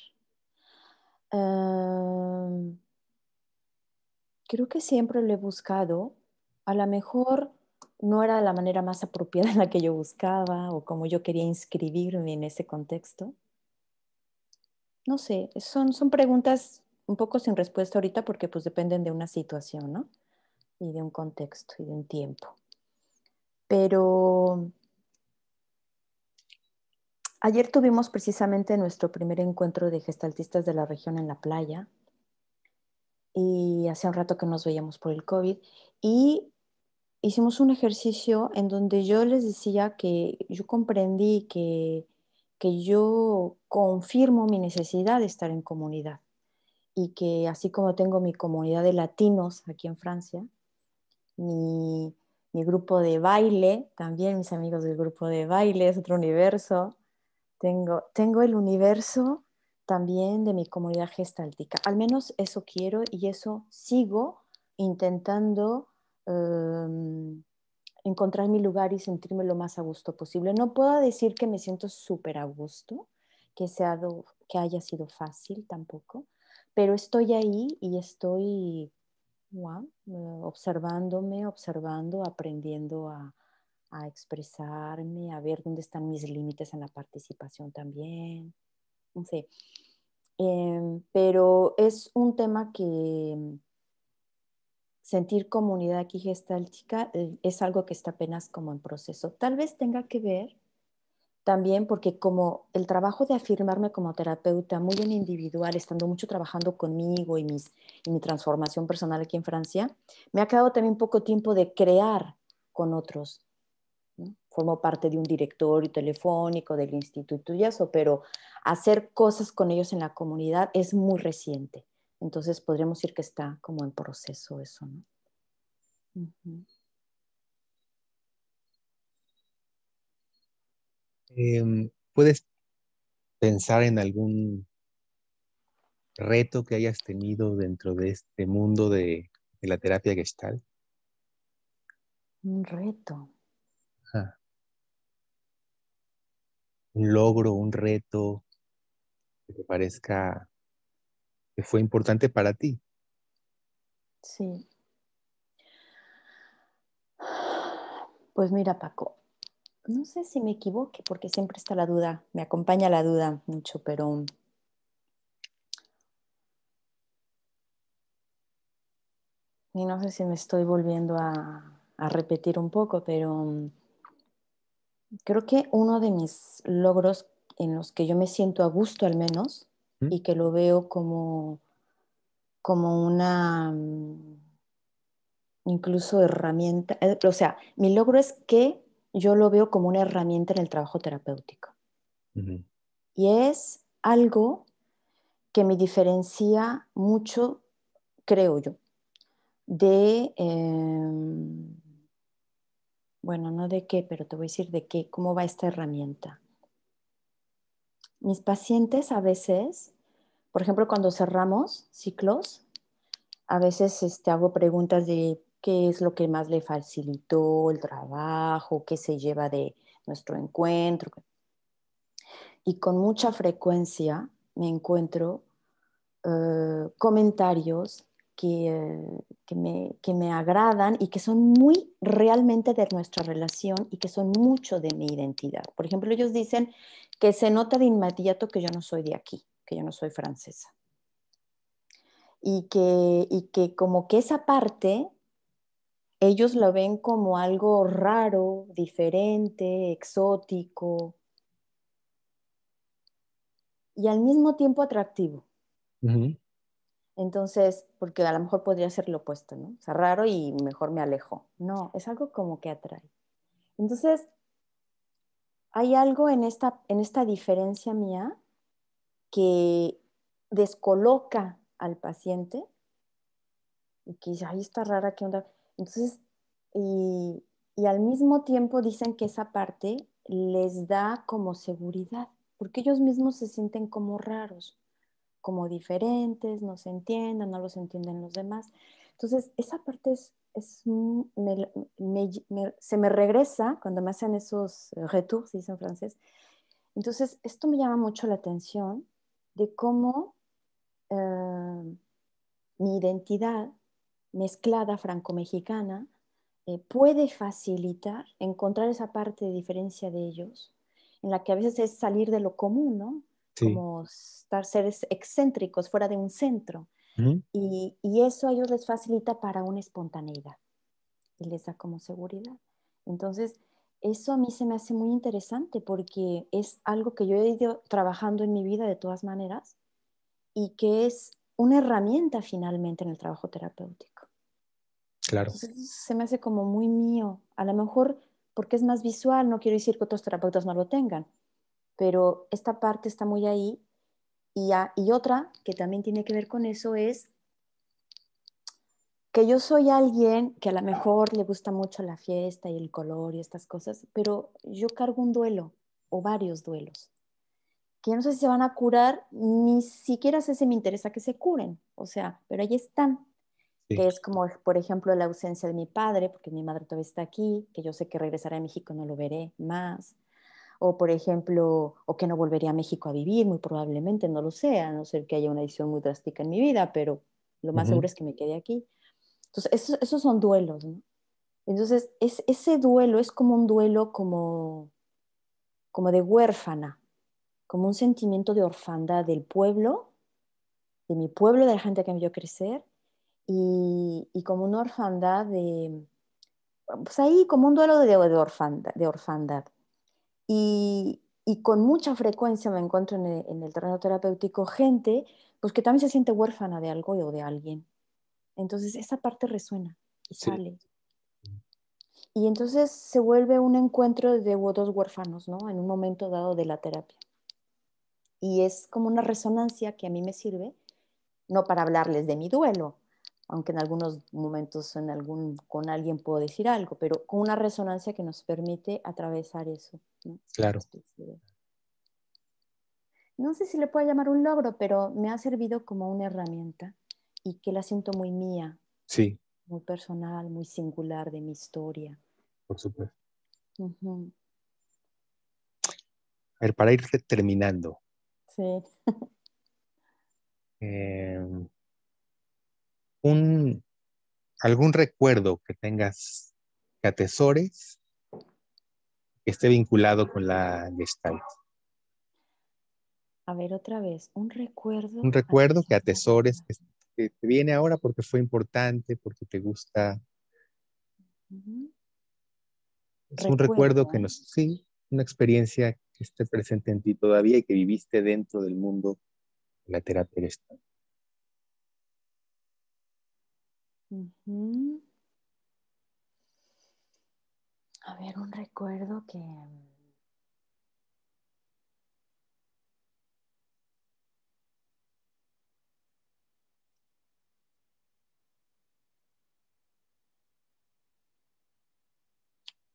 Em, Creo que siempre lo he buscado. A lo mejor no era la manera más apropiada en la que yo buscaba o como yo quería inscribirme en ese contexto. No sé, son preguntas un poco sin respuesta ahorita porque pues dependen de una situación, ¿no? Y de un contexto y de un tiempo. Pero ayer tuvimos precisamente nuestro primer encuentro de gestaltistas de la región en la playa y hace un rato que nos veíamos por el COVID y hicimos un ejercicio en donde yo les decía que yo comprendí que yo confirmo mi necesidad de estar en comunidad y que así como tengo mi comunidad de latinos aquí en Francia, mi, mi grupo de baile, también mis amigos del grupo de baile es otro universo. Tengo el universo también de mi comunidad gestáltica. Al menos eso quiero y eso sigo intentando encontrar mi lugar y sentirme lo más a gusto posible. No puedo decir que me siento súper a gusto, que haya sido fácil tampoco, pero estoy ahí y estoy observándome, observando, aprendiendo a expresarme, a ver dónde están mis límites en la participación también. No sé. Pero es un tema que sentir comunidad aquí gestáltica es algo que está apenas como en proceso. Tal vez tenga que ver también porque como el trabajo de afirmarme como terapeuta muy en individual, estando mucho trabajando conmigo y mi transformación personal aquí en Francia, me ha quedado también poco tiempo de crear con otros, ¿no? Formo parte de un directorio telefónico del instituto y eso, pero hacer cosas con ellos en la comunidad es muy reciente. Entonces podríamos decir que está como en proceso eso, ¿no? Uh-huh. ¿Puedes pensar en algún reto que hayas tenido dentro de este mundo de la terapia Gestalt? Un reto. Ajá. Un logro, un reto que te parezca que fue importante para ti. Sí. Pues mira, Paco, no sé si me equivoque porque siempre está la duda, me acompaña la duda mucho, pero y no sé si me estoy volviendo a repetir un poco, pero creo que uno de mis logros en los que yo me siento a gusto al menos ¿Mm? y que lo veo como una incluso herramienta, o sea, mi logro es que yo lo veo como una herramienta en el trabajo terapéutico Ujú. y es algo que me diferencia mucho, creo yo, de, bueno, no de qué, pero te voy a decir de qué, cómo va esta herramienta. Mis pacientes a veces, por ejemplo, cuando cerramos ciclos, a veces hago preguntas de qué es lo que más le facilitó el trabajo, qué se lleva de nuestro encuentro. Y con mucha frecuencia me encuentro comentarios que me agradan y que son muy realmente de nuestra relación y que son mucho de mi identidad. Por ejemplo, ellos dicen que se nota de inmediato que yo no soy de aquí, que yo no soy francesa. Y que como que esa parte ellos lo ven como algo raro, diferente, exótico y al mismo tiempo atractivo. Ujú. Entonces, porque a lo mejor podría ser lo opuesto, ¿no? O sea, raro y mejor me alejo. No, es algo como que atrae. Entonces, hay algo en esta diferencia mía que descoloca al paciente y que dice, ay, está rara, ¿qué onda? Entonces, y, y al mismo tiempo dicen que esa parte les da como seguridad, porque ellos mismos se sienten como raros, como diferentes, no se entienden, no los entienden los demás. Entonces, esa parte se me regresa cuando me hacen esos retours, se dice en francés. Entonces, esto me llama mucho la atención de cómo mi identidad mezclada franco-mexicana puede facilitar encontrar esa parte de diferencia de ellos, en la que a veces es salir de lo común, ¿no? Sí. Como estar seres excéntricos fuera de un centro. Ujú. Y eso a ellos les facilita para una espontaneidad y les da como seguridad. Entonces, eso a mí se me hace muy interesante porque es algo que yo he ido trabajando en mi vida de todas maneras y que es una herramienta finalmente en el trabajo terapéutico. Claro, Entonces, eso se me hace como muy mío. A lo mejor porque es más visual, no quiero decir que otros terapeutas no lo tengan, pero esta parte está muy ahí. Y otra que también tiene que ver con eso es que yo soy alguien que a lo mejor le gusta mucho la fiesta y el color y estas cosas, pero yo cargo un duelo o varios duelos, que no sé si se van a curar, ni siquiera sé si me interesa que se curen, o sea, pero ahí están, sí. que es como, por ejemplo, la ausencia de mi padre, porque mi madre todavía está aquí, que yo sé que regresará a México, no lo veré más, o por ejemplo, o que no volvería a México a vivir, muy probablemente, no lo sé, a no ser que haya una decisión muy drástica en mi vida, pero lo más seguro Ujú. es que me quede aquí. Entonces, esos son duelos, ¿no? Entonces, ese duelo es como un duelo como de huérfana, como un sentimiento de orfandad del pueblo, de mi pueblo, de la gente que me vio crecer, y como una orfandad de, pues ahí como un duelo de orfandad. Y con mucha frecuencia me encuentro en el terreno terapéutico gente pues que también se siente huérfana de algo o de alguien. Entonces esa parte resuena y Sí, sale. Y entonces se vuelve un encuentro de dos huérfanos, ¿no? En un momento dado de la terapia. Y es como una resonancia que a mí me sirve, no para hablarles de mi duelo, aunque en algunos momentos con alguien puedo decir algo, pero con una resonancia que nos permite atravesar eso, ¿no? Esa claro, especie no sé si le puedo llamar un logro, pero me ha servido como una herramienta y que la siento muy mía, sí, muy personal, muy singular de mi historia. por supuesto. Ujú. A ver, para ir terminando, Sí. eh, un, algún recuerdo que tengas que atesores que esté vinculado con la Gestalt. A ver, otra vez, un Un recuerdo recuerdo que atesores atesorado. que te viene ahora porque fue importante, porque te gusta. Ujú. Es un recuerdo Recuerdo, que ¿eh? nos, sí, una experiencia que esté presente en ti todavía y que viviste dentro del mundo de la terapia Gestalt. Ujú. A ver, un recuerdo que...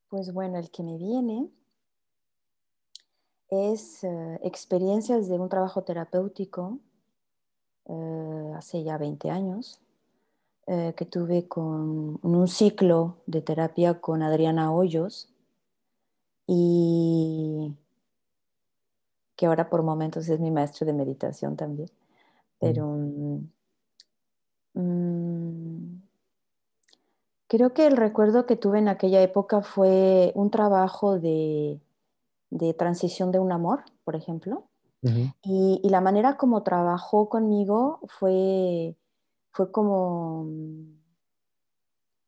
Pues bueno, el que me viene es experiencias de un trabajo terapéutico hace ya 20 años que tuve en un ciclo de terapia con Adriana Hoyos y que ahora por momentos es mi maestro de meditación también. Mm, Pero creo que el recuerdo que tuve en aquella época fue un trabajo de transición de un amor, por ejemplo. ujú, Y la manera como trabajó conmigo fue como,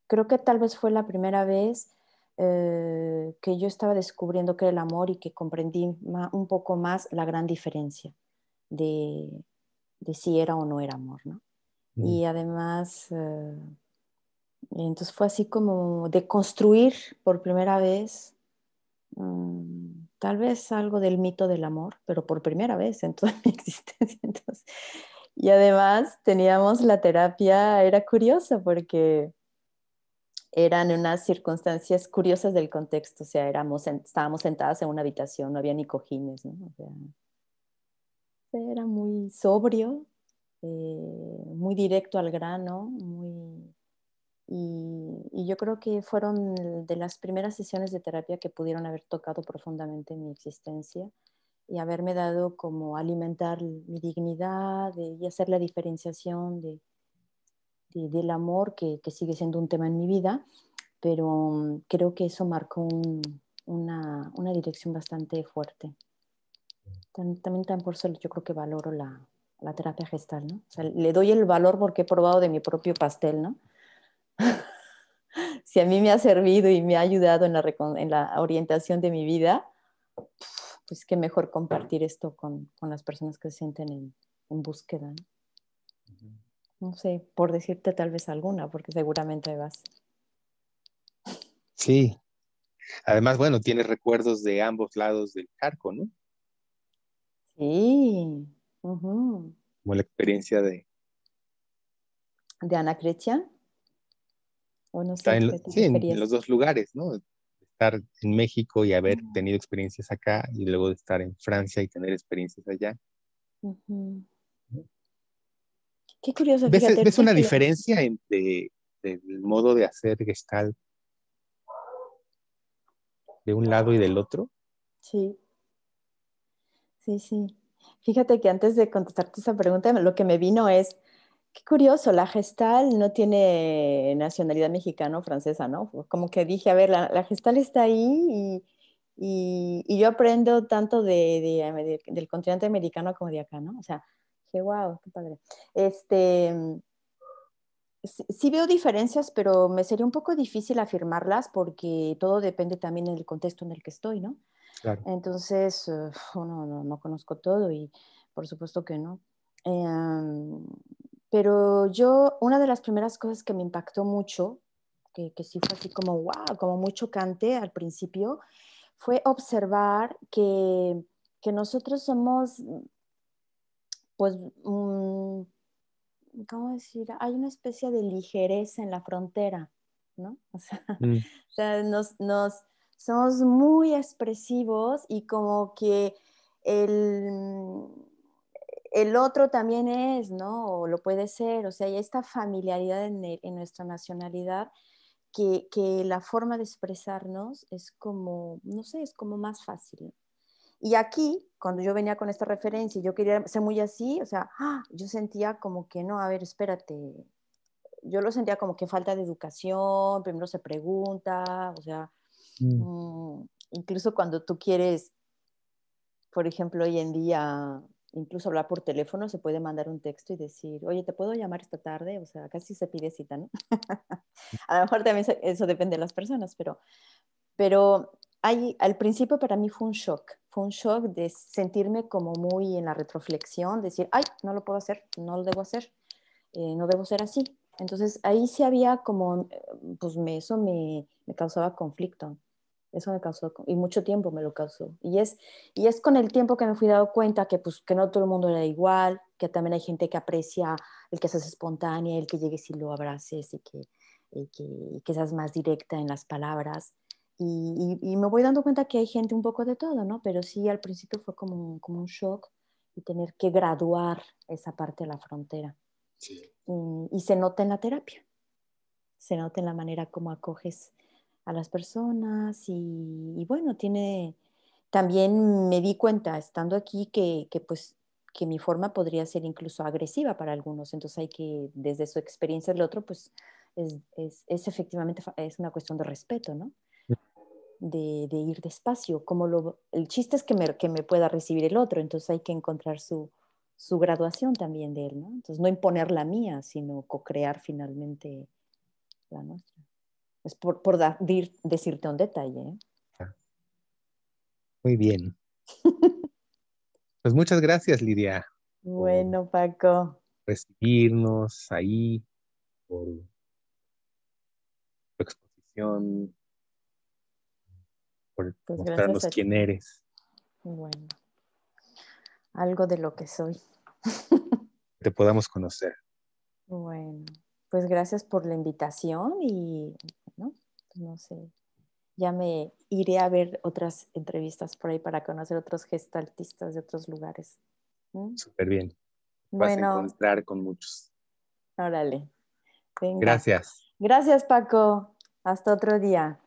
creo que tal vez fue la primera vez que yo estaba descubriendo qué era el amor y que comprendí un poco más la gran diferencia de, de si era o no era amor, ¿no? mm, Y además, entonces fue así como de construir por primera vez, tal vez algo del mito del amor, pero por primera vez en toda mi existencia. Entonces, y además teníamos la terapia, era curioso porque eran unas circunstancias curiosas del contexto, o sea, estábamos sentadas en una habitación, no había ni cojines, ¿no? O sea, era muy sobrio, muy directo al grano, y yo creo que fueron de las primeras sesiones de terapia que pudieron haber tocado profundamente mi existencia y haberme dado como alimentar mi dignidad y hacer la diferenciación del amor que sigue siendo un tema en mi vida, pero creo que eso marcó una dirección bastante fuerte. También tan por eso yo creo que valoro la terapia gestal, ¿no? O sea, le doy el valor porque he probado de mi propio pastel, ¿no? si a mí me ha servido y me ha ayudado en la orientación de mi vida, pues qué mejor compartir esto con las personas que se sienten en búsqueda. No sé, por decirte tal vez alguna, porque seguramente vas. Sí, además, bueno, tienes recuerdos de ambos lados del charco, ¿no? Sí. Ujú. Como la experiencia de ¿De Ana Cretia? O no sé estar a qué te sí, en referías. los dos lugares, ¿no? Estar en México y haber tenido experiencias acá y luego de estar en Francia y tener experiencias allá. Ujú. Qué curioso, ¿Ves, fíjate, ves ahorita una que lo... diferencia entre el modo de hacer Gestalt de un lado y del otro? Sí, sí, sí. Fíjate que antes de contestarte esa pregunta, lo que me vino es, qué curioso, la Gestal no tiene nacionalidad mexicana o francesa, ¿no? Como que dije, a ver, la Gestal está ahí y yo aprendo tanto del continente americano como de acá, ¿no? O sea, dije, wow, qué padre. Este, sí, sí veo diferencias, pero me sería un poco difícil afirmarlas porque todo depende también del contexto en el que estoy, ¿no? Claro. Entonces, no conozco todo y por supuesto que no. Pero yo, una de las primeras cosas que me impactó mucho, que sí fue así como, wow, como muy chocante al principio, fue observar que nosotros somos, pues, ¿cómo decir? Hay una especie de ligereza en la frontera, ¿no? O sea, Mm, o sea, somos muy expresivos y como que el, el otro también es, ¿no? O lo puede ser, o sea, hay esta familiaridad en nuestra nacionalidad que la forma de expresarnos es como, no sé, es como más fácil. Y aquí, cuando yo venía con esta referencia y yo quería ser muy así, o sea, yo sentía como que no, a ver, espérate, yo lo sentía como que falta de educación, primero se pregunta, o sea, mm, mmm, incluso cuando tú quieres, por ejemplo, hoy en día, incluso hablar por teléfono, se puede mandar un texto y decir, oye, ¿te puedo llamar esta tarde? O sea, casi se pide cita, ¿no? A lo mejor también eso depende de las personas, pero al principio para mí fue un shock de sentirme como muy en la retroflexión, decir, ay, no lo puedo hacer, no lo debo hacer, no debo ser así. Entonces ahí sí había como, pues eso me causaba conflicto, eso me causó, y mucho tiempo me lo causó. Y es con el tiempo que me fui dando cuenta que, pues, que no todo el mundo era igual, que también hay gente que aprecia el que seas espontánea, el que llegues y lo abraces y que seas más directa en las palabras. Y me voy dando cuenta que hay gente un poco de todo, ¿no? Pero sí, al principio fue como un shock y tener que graduar esa parte de la frontera. sí. Y se nota en la terapia, se nota en la manera como acoges a las personas y bueno, también me di cuenta estando aquí pues que mi forma podría ser incluso agresiva para algunos, entonces hay que, desde su experiencia del otro, pues es efectivamente, es una cuestión de respeto, ¿no? De ir despacio, el chiste es que me pueda recibir el otro, entonces hay que encontrar su graduación también de él, ¿no? Entonces no imponer la mía, sino co-crear finalmente la nuestra. Es decirte un detalle, ¿eh? Ah, muy bien. Pues muchas gracias, Lidia, por Bueno, Paco, recibirnos ahí, por tu exposición, por pues gracias mostrarnos a quién ti. eres, Bueno, algo de lo que soy. que te podamos conocer. Bueno, pues gracias por la invitación y, ¿no? Pues no sé, ya me iré a ver otras entrevistas por ahí para conocer otros gestaltistas de otros lugares. ¿Mm? Súper bien. Vas a Bueno, encontrar con muchos. órale, venga. Gracias. Gracias, Paco. Hasta otro día.